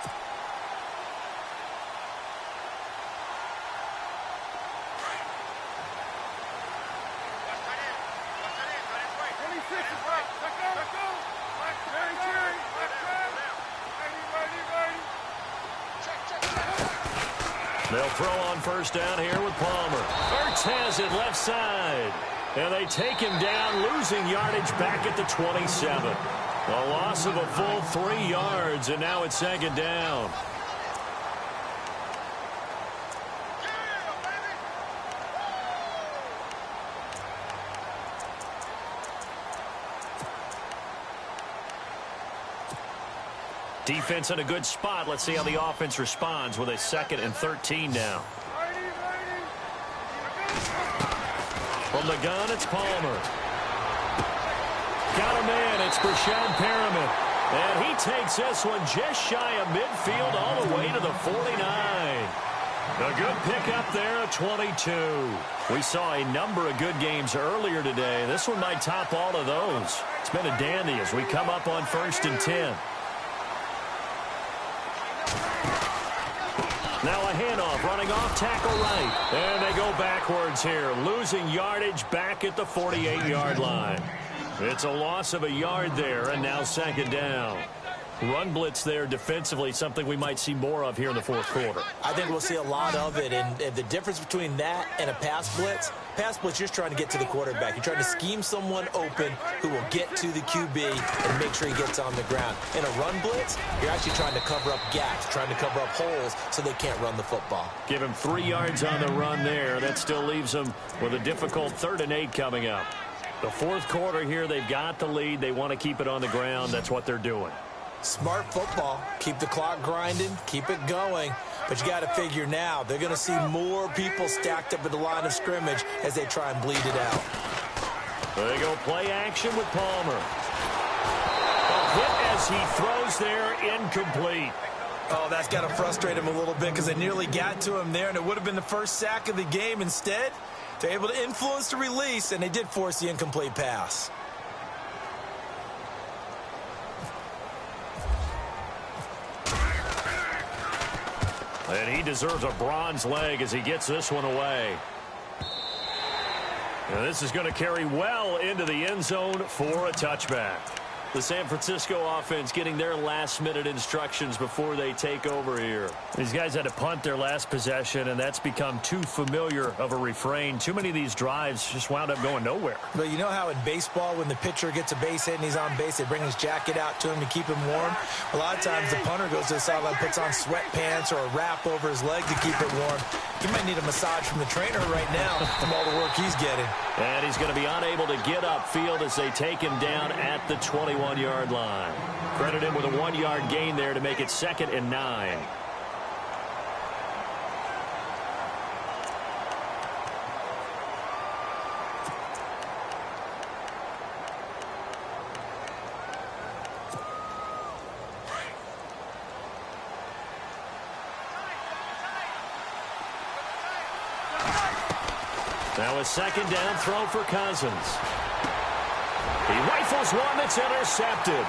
Speaker 1: They'll throw on first down here with Palmer. Ertz has it left side. And they take him down, losing yardage back at the 27. A loss of a full 3 yards, and now it's 2nd down. Defense in a good spot. Let's see how the offense responds with a 2nd and 13 now. From the gun, it's Palmer. Got a man. It's Brashad Perriman. And he takes this one just shy of midfield all the way to the 49. A good pickup there at 22. We saw a number of good games earlier today. This one might top all of those. It's been a dandy as we come up on 1st and 10. Now a handoff, running off tackle right. And they go backwards here, losing yardage back at the 48-yard line. It's a loss of a yard there, and now 2nd down. Run blitz there defensively, something we might see more of here in the 4th quarter.
Speaker 3: I think we'll see a lot of it, and the difference between that and a pass blitz, you're just trying to get to the quarterback. You're trying to scheme someone open who will get to the QB and make sure he gets on the ground. In a run blitz, you're actually trying to cover up gaps, trying to cover up holes so they can't run the football.
Speaker 1: Give him 3 yards on the run there. That still leaves them with a difficult 3rd and 8 coming up. The 4th quarter here, they've got the lead. They want to keep it on the ground. That's what they're doing.
Speaker 3: Smart football. Keep the clock grinding. Keep it going. But you got to figure now, they're going to see more people stacked up at the line of scrimmage as they try and bleed it out.
Speaker 1: There they go, play action with Palmer. A hit as he throws there, incomplete.
Speaker 3: Oh, that's got to frustrate him a little bit because they nearly got to him there, and it would have been the first sack of the game. Instead, they're able to influence the release, and they did force the incomplete pass.
Speaker 1: And he deserves a bronze leg as he gets this one away. And this is going to carry well into the end zone for a touchback. The San Francisco offense getting their last-minute instructions before they take over here. These guys had to punt their last possession, and that's become too familiar of a refrain. Too many of these drives just wound up going nowhere.
Speaker 3: But you know how in baseball, when the pitcher gets a base hit and he's on base, they bring his jacket out to him to keep him warm? A lot of times the punter goes to the sideline, puts on sweatpants or a wrap over his leg to keep it warm. He might need a massage from the trainer right now from all the work he's getting.
Speaker 1: And he's going to be unable to get upfield as they take him down at the 21. 41-yard line. Credit him with a 1-yard gain there to make it 2nd and 9. Now a 2nd down throw for Cousins. He rifles one that's intercepted.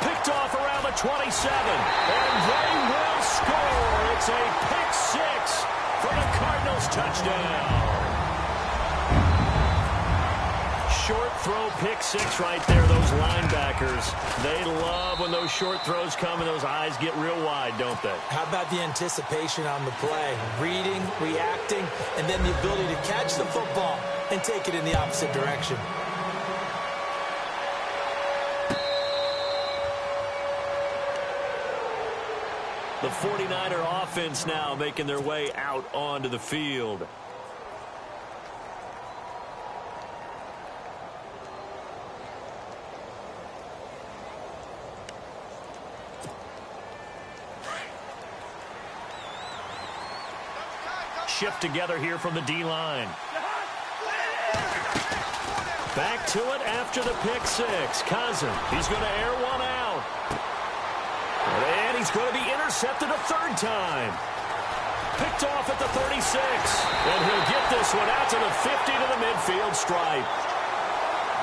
Speaker 1: Picked off around the 27. And they will score. It's a pick 6 for the Cardinals touchdown. Short throw pick 6 right there. Those linebackers, they love when those short throws come and those eyes get real wide, don't they?
Speaker 3: How about the anticipation on the play? Reading, reacting, and then the ability to catch the football and take it in the opposite direction.
Speaker 1: The 49er offense now making their way out onto the field. Shift together here from the D-line. Back to it after the pick 6. Cousins, he's going to air one out. And he's going to be intercepted a 3rd time. Picked off at the 36. And he'll get this one out to the 50 to the midfield stripe.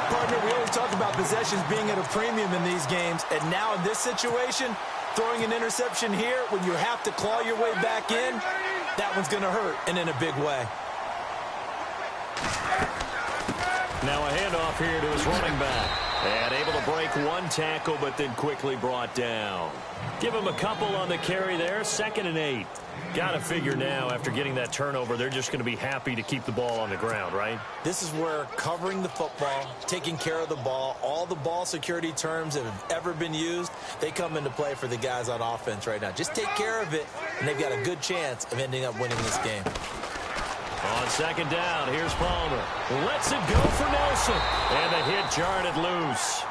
Speaker 3: Partner, we always talk about possessions being at a premium in these games. And now in this situation, throwing an interception here when you have to claw your way back in, that one's going to hurt, and in a big way.
Speaker 1: Now a handoff here to his running back. And able to break one tackle, but then quickly brought down. Give him a couple on the carry there. 2nd and 8. Got to figure now, after getting that turnover, they're just going to be happy to keep the ball on the ground, right?
Speaker 3: This is where covering the football, taking care of the ball, all the ball security terms that have ever been used, they come into play for the guys on offense right now. Just take care of it, and they've got a good chance of ending up winning this game.
Speaker 1: On 2nd down, here's Palmer. Lets it go for Nelson. And the hit jarred it loose.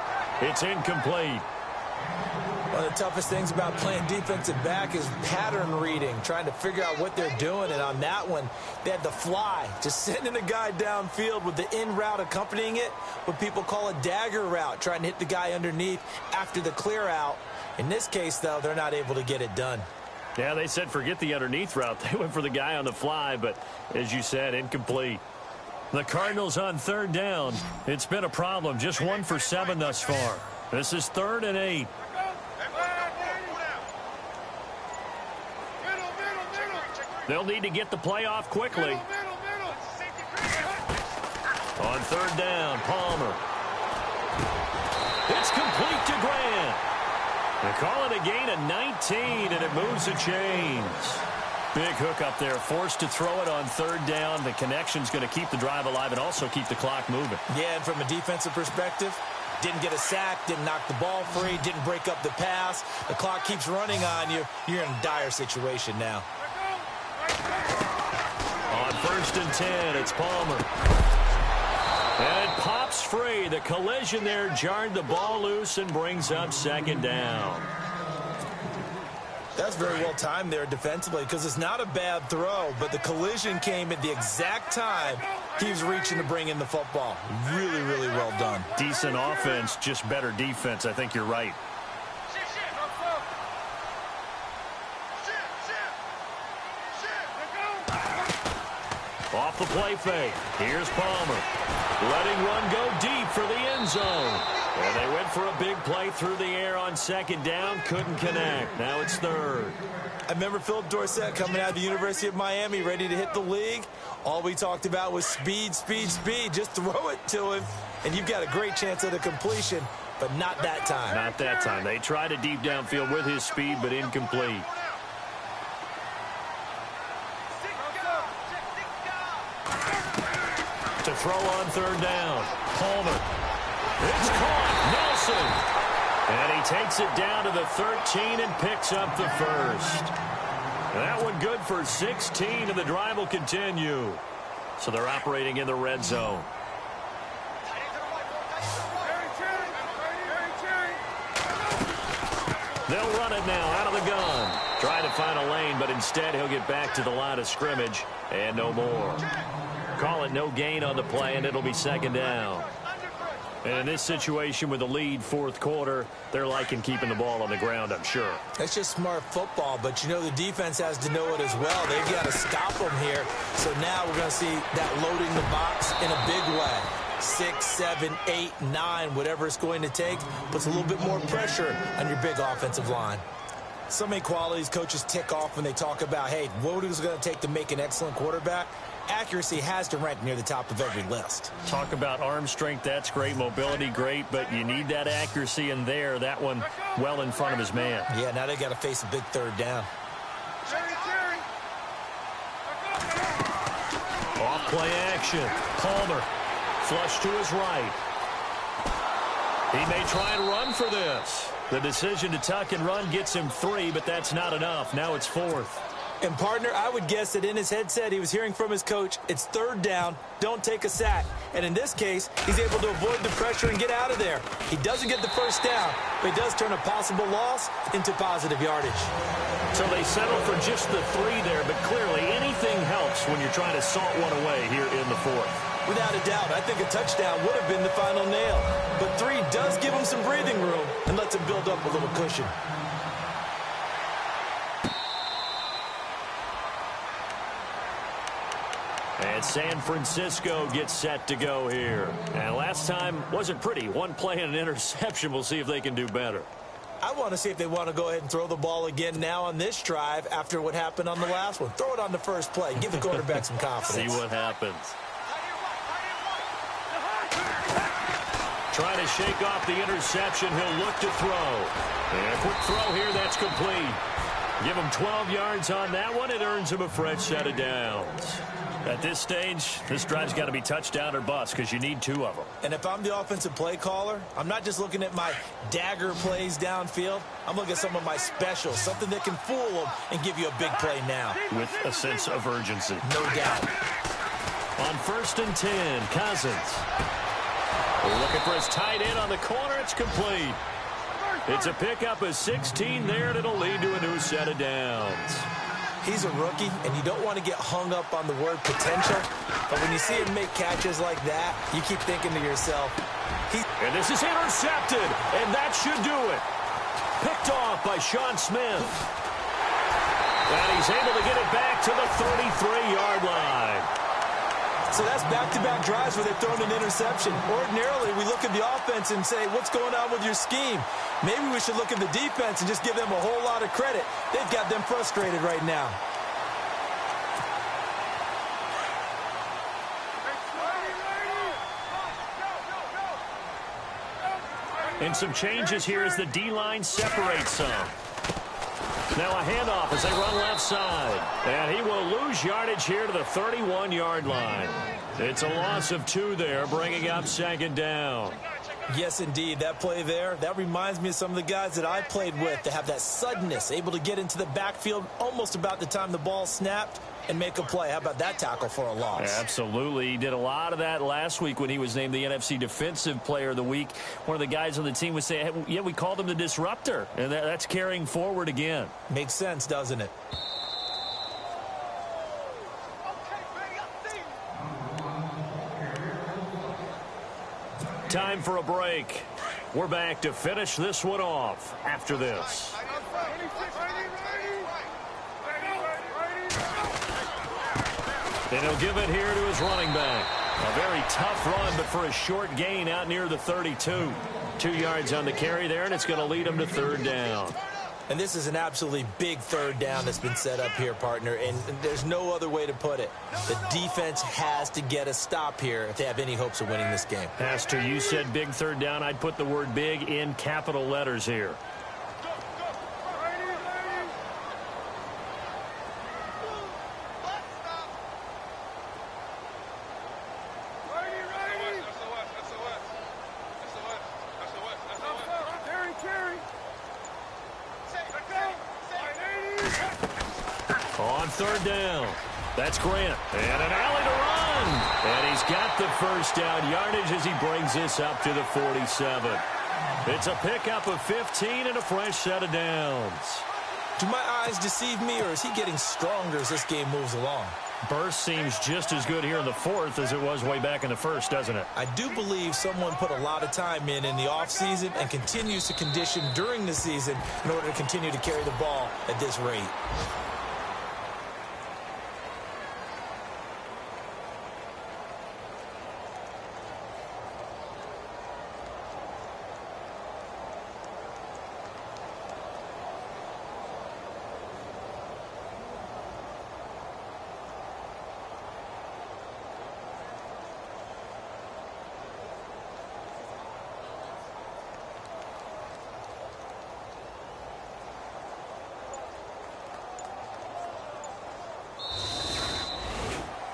Speaker 1: It's incomplete.
Speaker 3: One of the toughest things about playing defensive back is pattern reading, trying to figure out what they're doing. And on that one, they had the fly, just sending a guy downfield with the in route accompanying it, what people call a dagger route, trying to hit the guy underneath after the clear out. In this case, though, they're not able to get it done.
Speaker 1: Yeah, they said forget the underneath route. They went for the guy on the fly, but as you said, incomplete. The Cardinals on 3rd down. It's been a problem. Just 1 for 7 thus far. This is 3rd and 8. They'll need to get the play off quickly. On 3rd down, Palmer. It's complete to Grant. They call it a gain of 19, and it moves the chains. Big hook up there, forced to throw it on 3rd down. The connection's going to keep the drive alive and also keep the clock moving.
Speaker 3: Yeah, and from a defensive perspective, didn't get a sack, didn't knock the ball free, didn't break up the pass. The clock keeps running on you. You're in a dire situation now.
Speaker 1: On 1st and 10, it's Palmer. And it pops free. The collision there jarred the ball loose and brings up 2nd down.
Speaker 3: That's very well timed there defensively because it's not a bad throw, but the collision came at the exact time he was reaching to bring in the football. Really, really well done.
Speaker 1: Decent offense, just better defense. I think you're right. Off the play fake. Here's Palmer. Letting one go deep for the end zone. And they went for a big play through the air on 2nd down. Couldn't connect. Now it's 3rd.
Speaker 3: I remember Philip Dorsett coming out of the University of Miami ready to hit the league. All we talked about was speed, speed, speed. Just throw it to him, and you've got a great chance at a completion, but not that time.
Speaker 1: Not that time. They tried a deep downfield with his speed, but incomplete. To throw on 3rd down. Palmer. It's caught. Nelson. And he takes it down to the 13 and picks up the 1st. That one good for 16, and the drive will continue. So they're operating in the red zone. They'll run it now out of the gun. Trying to find a lane, but instead he'll get back to the line of scrimmage and no more. Call it no gain on the play, and it'll be second down. And in this situation with the lead fourth quarter, they're liking keeping the ball on the ground, I'm sure.
Speaker 3: That's just smart football, but you know the defense has to know it as well. They've got to stop them here. So now we're going to see that loading the box in a big way. 6, 7, 8, 9, whatever it's going to take, puts a little bit more pressure on your big offensive line. So many qualities coaches tick off when they talk about, hey, what is it going to take to make an excellent quarterback? Accuracy has to rank near the top of every list.
Speaker 1: Talk about arm strength, that's great. Mobility, great, but you need that accuracy in there. That one well in front of his man.
Speaker 3: Yeah, now they got to face a big third down.
Speaker 1: Off play action. Palmer. Flush to his right. He may try and run for this. The decision to tuck and run gets him 3, but that's not enough. Now it's 4th.
Speaker 3: And, partner, I would guess that in his headset he was hearing from his coach, it's third down, don't take a sack. And in this case, he's able to avoid the pressure and get out of there. He doesn't get the first down, but he does turn a possible loss into positive yardage.
Speaker 1: So they settle for just the 3 there, but clearly anything helps when you're trying to salt one away here in the 4th.
Speaker 3: Without a doubt, I think a touchdown would have been the final nail. But 3 does give him some breathing room and lets him build up a little cushion.
Speaker 1: And San Francisco gets set to go here. And last time wasn't pretty. One play and an interception. We'll see if they can do better.
Speaker 3: I want to see if they want to go ahead and throw the ball again now on this drive after what happened on the last one. Throw it on the first play. Give the quarterback some confidence.
Speaker 1: See what happens. Trying to shake off the interception. He'll look to throw. And a quick throw here. That's complete. Give him 12 yards on that one. It earns him a fresh set of downs. At this stage, this drive's got to be touchdown or bust because you need 2 of them.
Speaker 3: And if I'm the offensive play caller, I'm not just looking at my dagger plays downfield. I'm looking at some of my specials, something that can fool them and give you a big play now.
Speaker 1: With a sense of urgency.
Speaker 3: No doubt.
Speaker 1: On 1st and 10, Cousins. Looking for his tight end on the corner. It's complete. It's a pickup of 16 there, and it'll lead to a new set of downs.
Speaker 3: He's a rookie, and you don't want to get hung up on the word potential. But when you see him make catches like that, you keep thinking to yourself,
Speaker 1: and this is intercepted, and that should do it. Picked off by Sean Smith. And he's able to get it back to the 33-yard line.
Speaker 3: So that's back-to-back drives where they've thrown an interception. Ordinarily, we look at the offense and say, what's going on with your scheme? Maybe we should look at the defense and just give them a whole lot of credit. They've got them frustrated right now.
Speaker 1: And some changes here as the D-line separates some. Now a handoff as they run left side. And he will lose yardage here to the 31-yard line. It's a loss of 2 there, bringing up second down.
Speaker 3: Yes, indeed. That play there, that reminds me of some of the guys that I played with that have that suddenness, able to get into the backfield almost about the time the ball snapped and make a play. How about that tackle for a loss?
Speaker 1: Absolutely. He did a lot of that last week when he was named the NFC Defensive Player of the Week. One of the guys on the team would say, hey, yeah, we called him the disruptor. And that's carrying forward again.
Speaker 3: Makes sense, doesn't it?
Speaker 1: Time for a break. We're back to finish this one off after this. And he'll give it here to his running back. A very tough run, but for a short gain out near the 32. 2 yards on the carry there, and it's going to lead him to third down.
Speaker 3: And this is an absolutely big third down that's been set up here, partner, and there's no other way to put it. The defense has to get a stop here if they have any hopes of winning this game.
Speaker 1: Pastor, you said big third down. I'd put the word big in capital letters here. On third down, that's Grant. And an alley to run. And he's got the first down yardage as he brings this up to the 47. It's a pickup of 15 and a fresh set of downs.
Speaker 3: Do my eyes deceive me, or is he getting stronger as this game moves along?
Speaker 1: Burst seems just as good here in the fourth as it was way back in the first, doesn't it?
Speaker 3: I do believe someone put a lot of time in the offseason and continues to condition during the season in order to continue to carry the ball at this rate.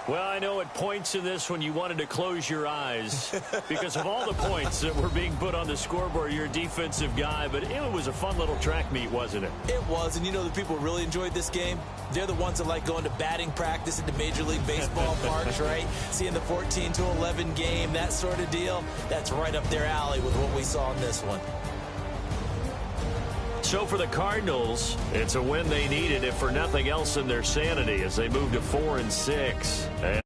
Speaker 1: Well, I know at points in this when you wanted to close your eyes because of all the points that were being put on the scoreboard. You're a defensive guy, but it was a fun little track meet, wasn't it?
Speaker 3: It was, and you know the people really enjoyed this game? They're the ones that like going to batting practice at the Major League Baseball parks, right? Seeing the 14-11 game, that sort of deal. That's right up their alley with what we saw in this one.
Speaker 1: So for the Cardinals, it's a win they needed, if for nothing else, in their sanity as they move to 4-6.